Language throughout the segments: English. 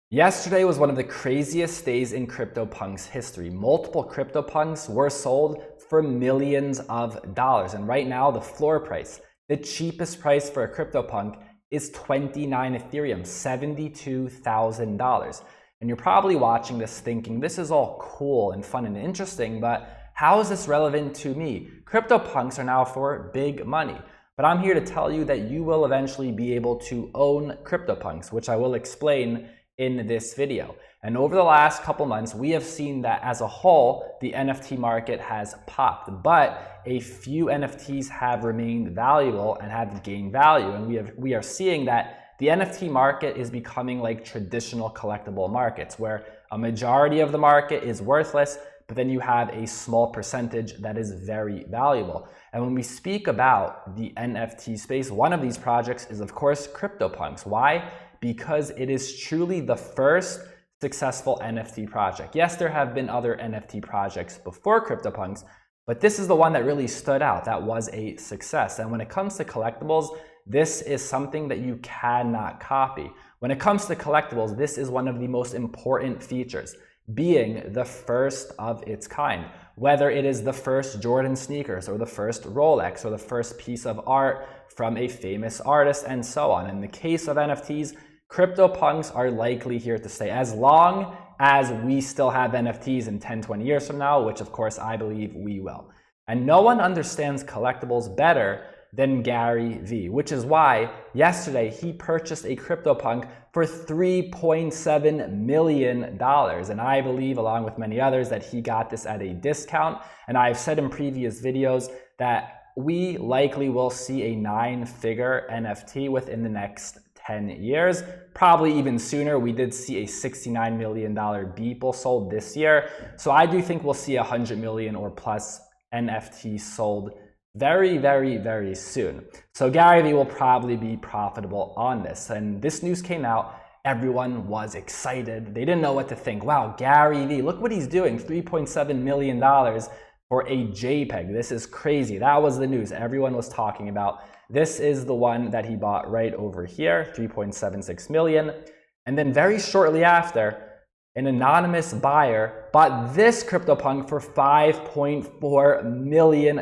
Yesterday was one of the craziest days in CryptoPunks history. Multiple CryptoPunks were sold for millions of dollars. And right now, the floor price, the cheapest price for a CryptoPunk is 29 Ethereum, $72,000. And you're probably watching this thinking, this is all cool and fun and interesting, but how is this relevant to me? CryptoPunks are now for big money. But I'm here to tell you that you will eventually be able to own CryptoPunks, which I will explain in this video. And over the last couple months, we have seen that as a whole, the NFT market has popped, but a few NFTs have remained valuable and have gained value. And we are seeing that the NFT market is becoming like traditional collectible markets, where a majority of the market is worthless, but then you have a small percentage that is very valuable. And when we speak about the NFT space, one of these projects is, of course, CryptoPunks. Why? Because it is truly the first successful NFT project. Yes, there have been other NFT projects before CryptoPunks, but this is the one that really stood out, that was a success. And when it comes to collectibles, this is something that you cannot copy. When it comes to collectibles, this is one of the most important features, being the first of its kind. Whether it is the first Jordan sneakers or the first Rolex or the first piece of art from a famous artist and so on. In the case of NFTs, CryptoPunks are likely here to stay as long as we still have NFTs in 10, 20 years from now, which of course I believe we will. And no one understands collectibles better than Gary V, which is why yesterday he purchased a CryptoPunk for $3.7 million. And I believe, along with many others, that he got this at a discount. And I've said in previous videos that we likely will see a 9-figure NFT within the next 10 years, probably even sooner. We did see a $69 million Beeple sold this year. So I do think we'll see 100 million or plus NFTs sold very, very, very soon. So Gary Vee will probably be profitable on this. And this news came out, everyone was excited. They didn't know what to think. Wow, Gary Vee, look what he's doing, $3.7 million for a JPEG. This is crazy. That was the news everyone was talking about. This is the one that he bought right over here, 3.76 million. And then very shortly after, an anonymous buyer bought this CryptoPunk for $5.4 million.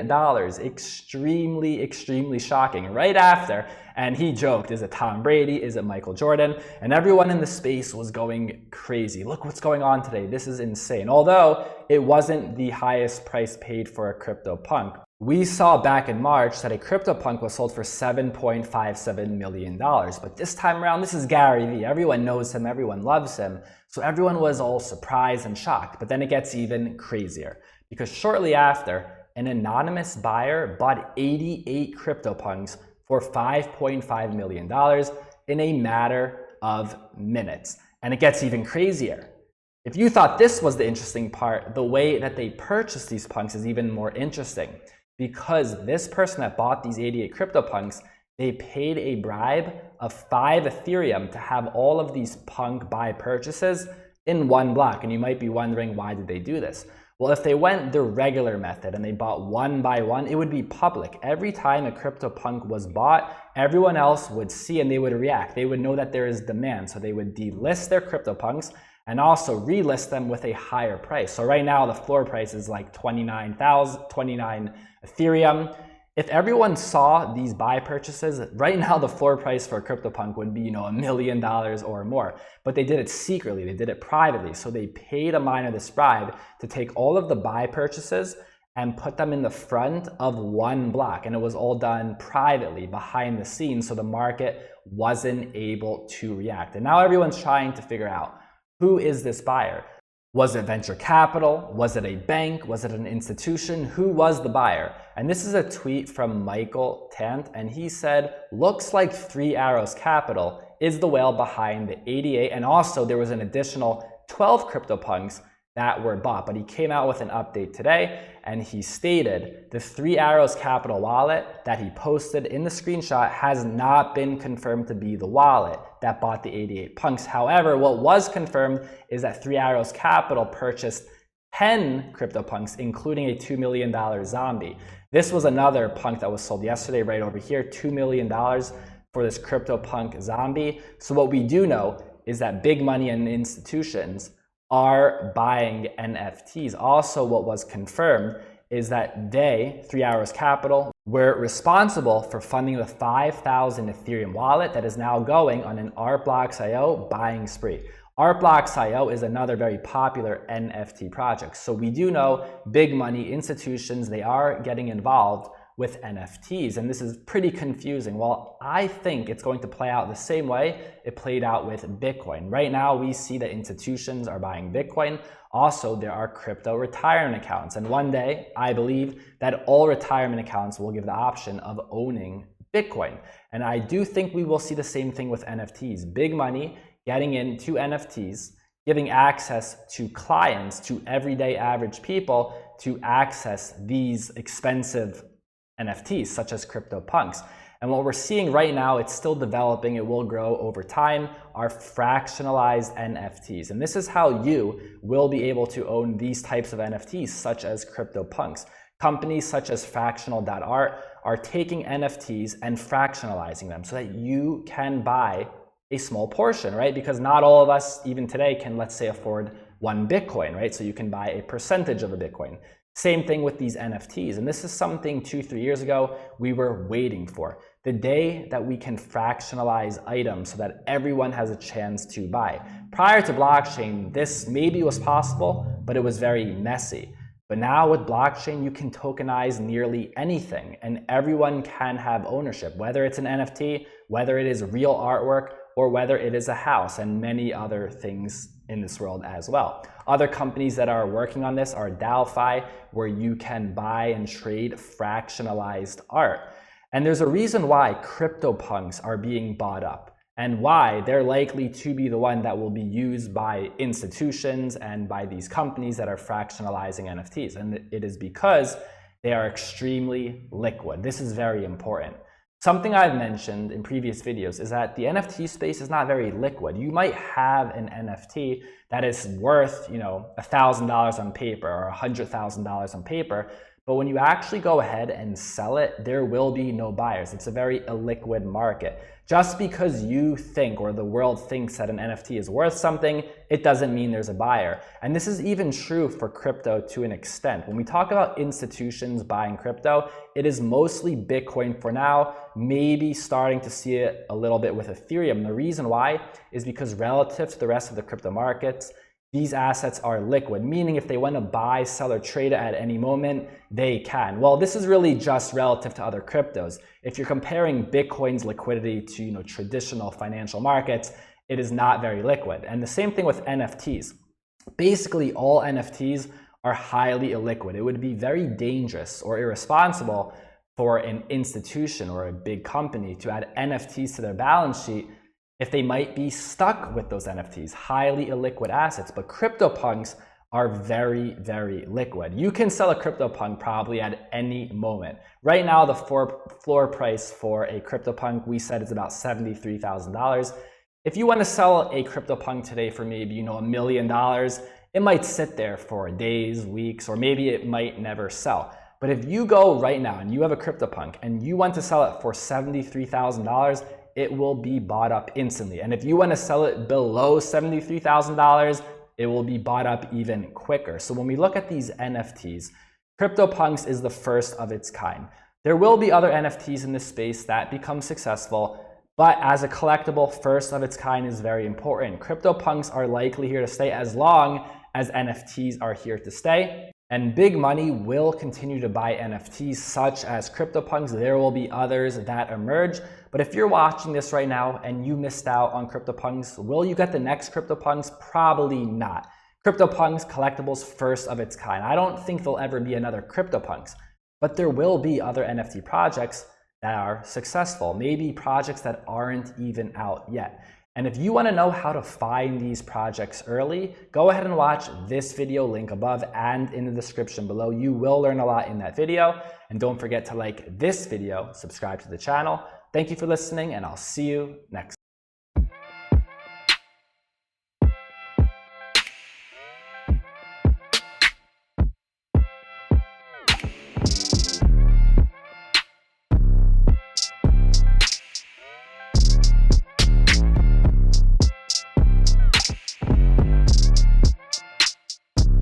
Extremely, extremely shocking. Right after, and he joked, is it Tom Brady? Is it Michael Jordan? And everyone in the space was going crazy. Look what's going on today. This is insane. Although it wasn't the highest price paid for a CryptoPunk. We saw back in March that a CryptoPunk was sold for $7.57 million. But this time around, this is Gary Vee. Everyone knows him, everyone loves him. So everyone was all surprised and shocked. But then it gets even crazier, because shortly after, an anonymous buyer bought 88 CryptoPunks for $5.5 million in a matter of minutes. And it gets even crazier. If you thought this was the interesting part, the way that they purchased these punks is even more interesting. Because this person that bought these 88 CryptoPunks, they paid a bribe of 5 Ethereum to have all of these punk buy purchases in one block. And you might be wondering, why did they do this? Well, if they went the regular method and they bought one by one, it would be public. Every time a CryptoPunk was bought, everyone else would see and they would react. They would know that there is demand. So they would delist their CryptoPunks and also relist them with a higher price. So right now the floor price is like 29 Ethereum. If everyone saw these buy purchases, right now the floor price for a CryptoPunk would be, $1 million or more. But they did it secretly, they did it privately. So they paid a miner this bribe to take all of the buy purchases and put them in the front of one block. And it was all done privately, behind the scenes, so the market wasn't able to react. And now everyone's trying to figure out, who is this buyer? Was it venture capital? Was it a bank? Was it an institution? Who was the buyer? And this is a tweet from Michael Tant, and he said, looks like 3 Arrows Capital is the whale behind the 88, and also there was an additional 12 CryptoPunks that were bought. But he came out with an update today, and he stated the 3 Arrows Capital wallet that he posted in the screenshot has not been confirmed to be the wallet that bought the 88 punks. However, what was confirmed is that 3 Arrows Capital purchased 10 CryptoPunks, including a $2 million zombie. This was another punk that was sold yesterday right over here, $2 million for this CryptoPunk zombie. So what we do know is that big money and institutions are buying NFTs. Also, what was confirmed is that they, 3 Hours Capital, were responsible for funding the 5,000 Ethereum wallet that is now going on an Artblocks.io buying spree. Artblocks.io is another very popular NFT project. So we do know big money institutions, they are getting involved with NFTs, and this is pretty confusing. Well, I think it's going to play out the same way it played out with Bitcoin. Right now, we see that institutions are buying Bitcoin. Also, there are crypto retirement accounts, and one day, I believe that all retirement accounts will give the option of owning Bitcoin. And I do think we will see the same thing with NFTs. Big money getting into NFTs, giving access to clients, to everyday average people to access these expensive NFTs, such as CryptoPunks. And what we're seeing right now, it's still developing, it will grow over time, are fractionalized NFTs. And this is how you will be able to own these types of NFTs, such as CryptoPunks. Companies such as Fractional.art are taking NFTs and fractionalizing them so that you can buy a small portion, right? Because not all of us, even today, can, let's say, afford 1 Bitcoin, right? So you can buy a percentage of a Bitcoin. Same thing with these NFTs. And this is something 2-3 years ago we were waiting for. The day that we can fractionalize items so that everyone has a chance to buy. Prior to blockchain, this maybe was possible, but it was very messy. But now with blockchain, you can tokenize nearly anything and everyone can have ownership, whether it's an NFT, whether it is real artwork, or whether it is a house, and many other things in this world as well. Other companies that are working on this are Delphi, where you can buy and trade fractionalized art. And there's a reason why CryptoPunks are being bought up and why they're likely to be the one that will be used by institutions and by these companies that are fractionalizing NFTs. And it is because they are extremely liquid. This is very important. Something I've mentioned in previous videos is that the NFT space is not very liquid. You might have an NFT that is worth, $1,000 on paper or $100,000 on paper, but when you actually go ahead and sell it, there will be no buyers. It's a very illiquid market. Just because you think or the world thinks that an NFT is worth something, it doesn't mean there's a buyer. And this is even true for crypto to an extent. When we talk about institutions buying crypto, it is mostly Bitcoin for now, maybe starting to see it a little bit with Ethereum. The reason why is because relative to the rest of the crypto markets, these assets are liquid, meaning if they want to buy, sell, or trade it at any moment, they can. Well, this is really just relative to other cryptos. If you're comparing Bitcoin's liquidity to traditional financial markets, it is not very liquid. And the same thing with NFTs. Basically, all NFTs are highly illiquid. It would be very dangerous or irresponsible for an institution or a big company to add NFTs to their balance sheet if they might be stuck with those NFTs, highly illiquid assets. But CryptoPunks are very, very liquid. You can sell a CryptoPunk probably at any moment. Right now, the floor price for a CryptoPunk, we said, is about $73,000. If you want to sell a CryptoPunk today for maybe, $1 million, it might sit there for days, weeks, or maybe it might never sell. But if you go right now and you have a CryptoPunk and you want to sell it for $73,000, it will be bought up instantly. And if you want to sell it below $73,000, it will be bought up even quicker. So when we look at these NFTs, CryptoPunks is the first of its kind. There will be other NFTs in this space that become successful, but as a collectible, first of its kind is very important. CryptoPunks are likely here to stay as long as NFTs are here to stay. And big money will continue to buy NFTs such as CryptoPunks. There will be others that emerge. But if you're watching this right now and you missed out on CryptoPunks, will you get the next CryptoPunks? Probably not. CryptoPunks, collectibles, first of its kind. I don't think there'll ever be another CryptoPunks, but there will be other NFT projects that are successful, maybe projects that aren't even out yet. And if you want to know how to find these projects early, go ahead and watch this video, link above and in the description below. You will learn a lot in that video. And don't forget to like this video, subscribe to the channel. Thank you for listening, and I'll see you next time.